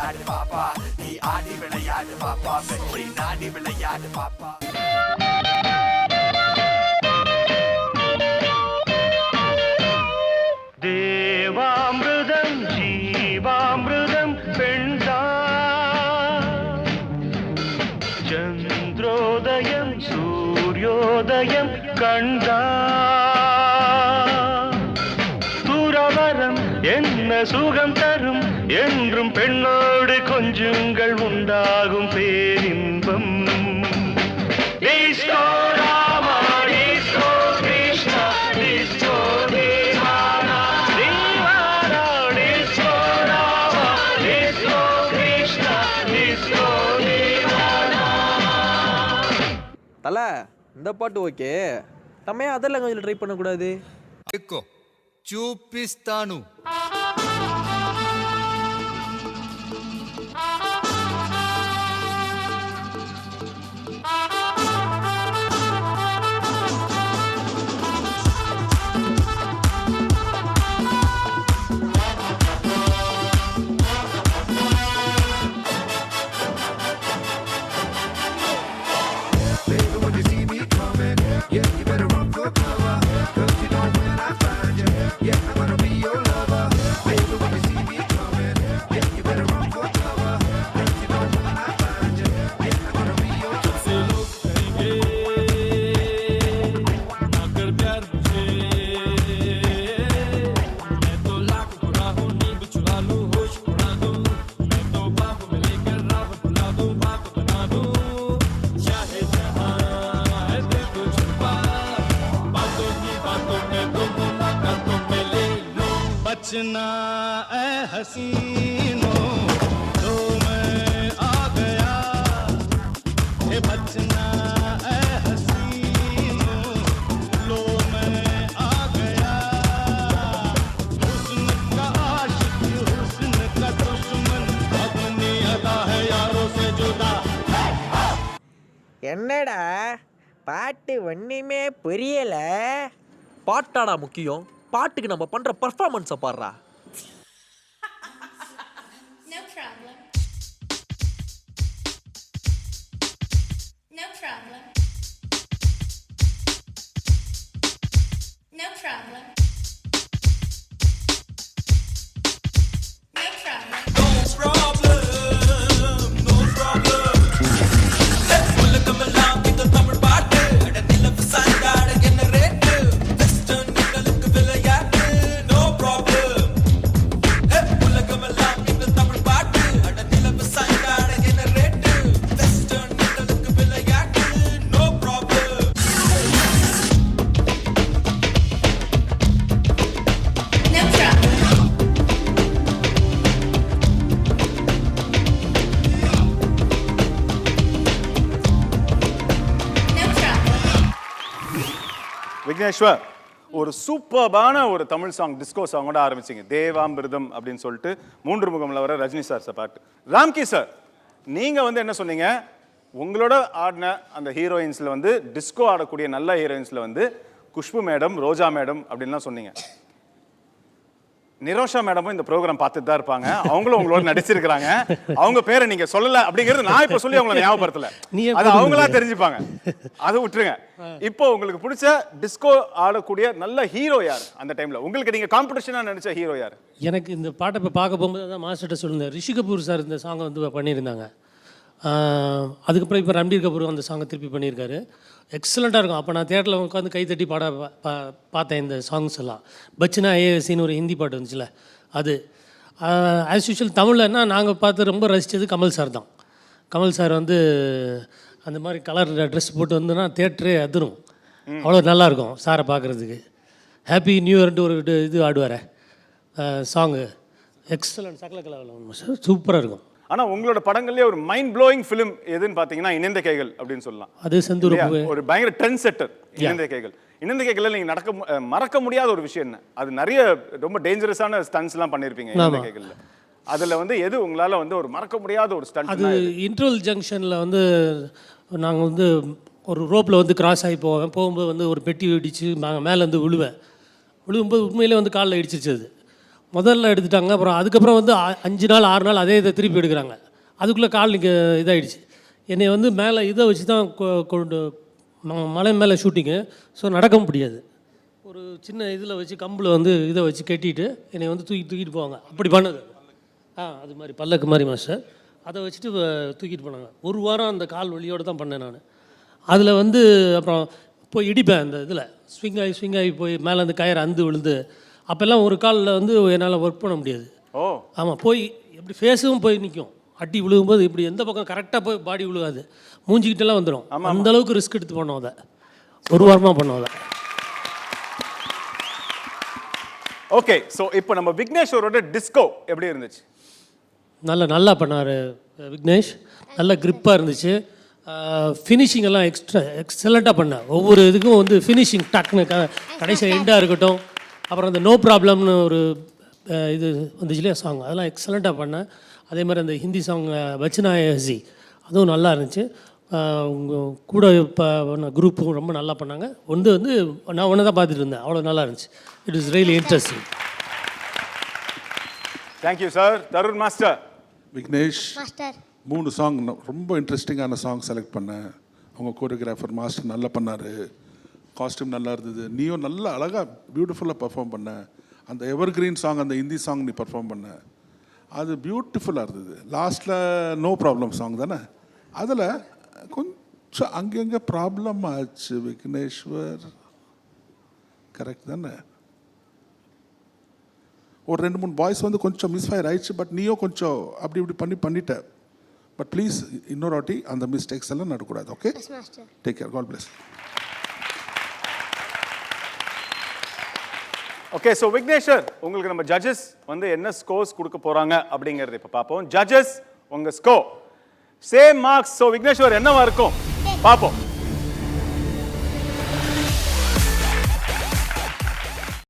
விளையாடு பாப்பா, நீ ஆடி விளையாடு பாப்பா, வெற்றி நாடி விளையாடு பாப்பா. தேவாமிருதம் ஜீவாமிருதம் பெண்தா, சந்திரோதயம் சூரியோதயம் கண்டா, துறவரம் என்ன சுகம் தரும் என்றும் பெண்ணோடு கொஞ்சங்கள் உண்டாகும் பேரின்பம். Disco Rama disco Krishna disco தேவானா தேவானா, disco Rama disco Krishna disco தேவானா. தல இந்த பாட்டு ஓகே, நம்ம ஏன் அதர் லாங்குவேஜில் ட்ரை பண்ணக்கூடாது? ఎక్కువ చూపిస్తాను. बचना ऐ हसीनो तो मैं आ गया, ये बचना ऐ हसीनो लो मैं आ गया, हुस्न का आशिक हुस्न का दुश्मन अपनी अदा है यारों से जुदा. என்னடா பாட்டு ஒன்றுமே புரியல. பாட்டாடா முக்கியம், பாட்டுக்கு நம்ம பண்ற பர்ஃபார்மன்ஸை பாடுறா. No problem. No problem. No problem. No problem. Vigneshwar, ஒரு சூப்பர்பான ஒரு தமிழ் சாங் டிஸ்கோ சாங்கோட ஆரம்பிச்சிங்க, தேவாமிர்தம் அப்படின்னு சொல்லிட்டு 3 முகம்ல வர ரஜினி சார் பாட்டு. ராம்கி சார், நீங்க வந்து என்ன சொன்னீங்க, உங்களோட ஆடின அந்த ஹீரோயின்ஸ்ல வந்து டிஸ்கோ ஆடக்கூடிய நல்ல ஹீரோயின்ஸ்ல வந்து குஷ்பு மேடம், ரோஜா மேடம் அப்படின்லாம் சொன்னீங்க. நிரோஷா மேடமும் இந்த ப்ரோக்ராம் பார்த்துட்டு தான் இருப்பாங்க, அவங்களும் உங்களோட நடிச்சிருக்கிறாங்க. அவங்க பேரை நீங்க சொல்லல அப்படிங்கிறது நான் இப்ப சொல்லி அவங்களை ஞாபகப்படுத்தல, அது அவங்களா தெரிஞ்சுப்பாங்க, அதை விட்டுருங்க. இப்போ உங்களுக்கு பிடிச்ச டிஸ்கோ ஆடக்கூடிய நல்ல ஹீரோ யார் அந்த டைம்ல? உங்களுக்கு நீங்க காம்படிஷனா நினைச்ச ஹீரோ யார்? எனக்கு இந்த பாட்டை இப்போ பார்க்க போகும்போது தான் மாஸ்டர்கிட்ட சொல்லியிருந்தேன், ரிஷி கபூர் சார் இந்த சாங்கை வந்து பண்ணியிருந்தாங்க. அதுக்கப்புறம் இப்போ ரன்பீர் கபூர் அந்த சாங்கை திருப்பி பண்ணியிருக்காரு. எக்ஸலண்ட்டாக இருக்கும். அப்போ நான் தேட்டரில் உட்காந்து கைத்தட்டி பார்த்தேன் இந்த சாங்ஸ் எல்லாம். பச்சனா ஏஎஸ்சின்னு ஒரு ஹிந்தி பாட்டு இருந்துச்சுல, அது ஆஸ் யூஷுவல். தமிழ்லன்னா நாங்கள் பார்த்து ரொம்ப ரசித்தது கமல் சார் தான். கமல் சார் வந்து அந்த மாதிரி கலர் ட்ரெஸ் போட்டு வந்துன்னா தேட்டரே அதிரும், அவ்வளோ நல்லாயிருக்கும் சாரை பார்க்குறதுக்கு. ஹாப்பி நியூ இயர்ன்ட்டு ஒரு இது ஆடுவார் சாங்கு, எக்ஸலண்ட். சகல கலாவில் சார் சூப்பராக இருக்கும். ஆனால் உங்களோட படங்கள்லேயே ஒரு மைண்ட் ப்ளோயிங் ஃபிலிம் எதுன்னு பார்த்தீங்கன்னா இணைந்த கைகள் அப்படின்னு சொல்லலாம். அது செந்தூர் ஒரு பயங்கர ட்ரெண்ட் செட்டர் இணைந்த கைகள். இணைந்த கைகளில் நீங்கள் மறக்க முடியாத ஒரு விஷயம் என்ன? அது நிறைய ரொம்ப டேஞ்சரஸான ஸ்டன்ஸ்லாம் பண்ணியிருப்பீங்க இணைந்த கைகளில். அதில் வந்து எது உங்களால் வந்து ஒரு மறக்க முடியாத ஒரு ஸ்டண்ட்? அது இன்டர்வல் ஜங்ஷனில் வந்து நாங்கள் வந்து ஒரு ரோப்பில் வந்து கிராஸ் ஆகி போகும்போது வந்து ஒரு பெட்டி வெடிச்சு நாங்கள் மேலே வந்து விழுவும்போது உண்மையிலே வந்து காலில் இடிச்சிருச்சு. அது முதல்ல எடுத்துட்டாங்க. அப்புறம் அதுக்கப்புறம் வந்து 5 நாள் 6 நாள் அதே இதை திருப்பி எடுக்கிறாங்க. அதுக்குள்ளே கால் இங்கே இதாகிடுச்சு. என்னை வந்து மேலே இதை வச்சு தான் கொண்டு மலை மேலே ஷூட்டிங்கு. ஸோ நடக்க முடியாது. ஒரு சின்ன இதில் வச்சு கம்பில் வந்து இதை வச்சு கட்டிட்டு என்னை வந்து தூக்கிட்டு போவாங்க. அப்படி பண்ணது. அது மாதிரி பல்லக்கு மாதிரி மாஸ்டர். அதை வச்சுட்டு தூக்கிட்டு போனாங்க. ஒரு வாரம் அந்த கால் வலியோடு தான் பண்ணேன் நான். அதில் வந்து அப்புறம் போய் இடிப்பேன் அந்த இதில் ஸ்விங் ஆகி போய் மேலே அந்த கயிறு அந்து விழுந்து அப்போல்லாம் ஒரு காலில் வந்து என்னால் ஒர்க் பண்ண முடியாது. ஆமாம், போய் எப்படி ஃபேஸும் போய் நிற்கும். அடி விழுகும்போது இப்படி எந்த பக்கம் கரெக்டாக போய் பாடி விழுகாது, மூஞ்சிக்கிட்டெல்லாம் வந்துடும். அந்த அளவுக்கு ரிஸ்க் எடுத்து பண்ணோம். அதை ஒரு வாரமாக பண்ணோம். அதை ஓகே. ஸோ இப்போ நம்ம விக்னேஸ்வரோட டிஸ்கோ எப்படி இருந்துச்சு? நல்லா பண்ணார் விக்னேஷ். நல்ல கிரிப்பாக இருந்துச்சு. ஃபினிஷிங் எல்லாம் எக்ஸலண்ட்டாக பண்ணேன். ஒவ்வொரு இதுக்கும் வந்து ஃபினிஷிங் டக்குன்னு கடைசி எண்டாக இருக்கட்டும். அப்புறம் அந்த நோ ப்ராப்ளம்னு ஒரு இது வந்துச்சு இல்லையா சாங், அதெல்லாம் எக்ஸலண்ட்டாக பண்ணேன். அதே மாதிரி அந்த ஹிந்தி சாங் பச்சனா ஹசி அதுவும் நல்லா இருந்துச்சு. உங்கள் கூட இப்போ குரூப்பும் ரொம்ப நல்லா பண்ணாங்க. வந்து நான் ஒன்று தான் பார்த்துட்டு இருந்தேன். அவ்வளோ நல்லா இருந்துச்சு. It is really interesting. Thank you sir. Tarun master. Vignesh master 3 song ரொம்ப இன்ட்ரெஸ்டிங்கான சாங் செலக்ட் பண்ணேன். அவங்க கோரியோகிராஃபர் மாஸ்டர் நல்லா பண்ணார். காஸ்டியூம் நல்லா இருந்தது. நீயும் நல்லா அழகாக பியூட்டிஃபுல்லாக பர்ஃபார்ம் பண்ண. அந்த எவர் கிரீன் சாங், அந்த ஹிந்தி சாங் நீ பர்ஃபார்ம் பண்ண, அது பியூட்டிஃபுல்லாக இருந்தது. லாஸ்ட்டில் நோ ப்ராப்ளம் சாங் தானே, அதில் கொஞ்சம் அங்கங்கே ப்ராப்ளம் ஆச்சு விக்னேஸ்வர். கரெக்ட் தானே? ஒரு 2-3 பாய்ஸ் வந்து கொஞ்சம் மிஸ்ஃபயர் ஆயிடுச்சு. பட் நீயும் கொஞ்சம் அப்படி இப்படி பண்ணிட்ட. பட் ப்ளீஸ் இன்னொரு வாட்டி அந்த மிஸ்டேக்ஸ் எல்லாம் நடக்கூடாது. Okay, take care. God bless. Okay. So Vigneshwar, உங்களுக்கு நம்ம ஜட்ஜஸ் வந்து என்ன ஸ்கோர்ஸ் கொடுக்க போகிறாங்க அப்படிங்கிறது இப்போ பார்ப்போம். ஜட்ஜஸ், உங்கள் score same marks. So Vigneshwar என்னவா இருக்கும் பார்ப்போம்.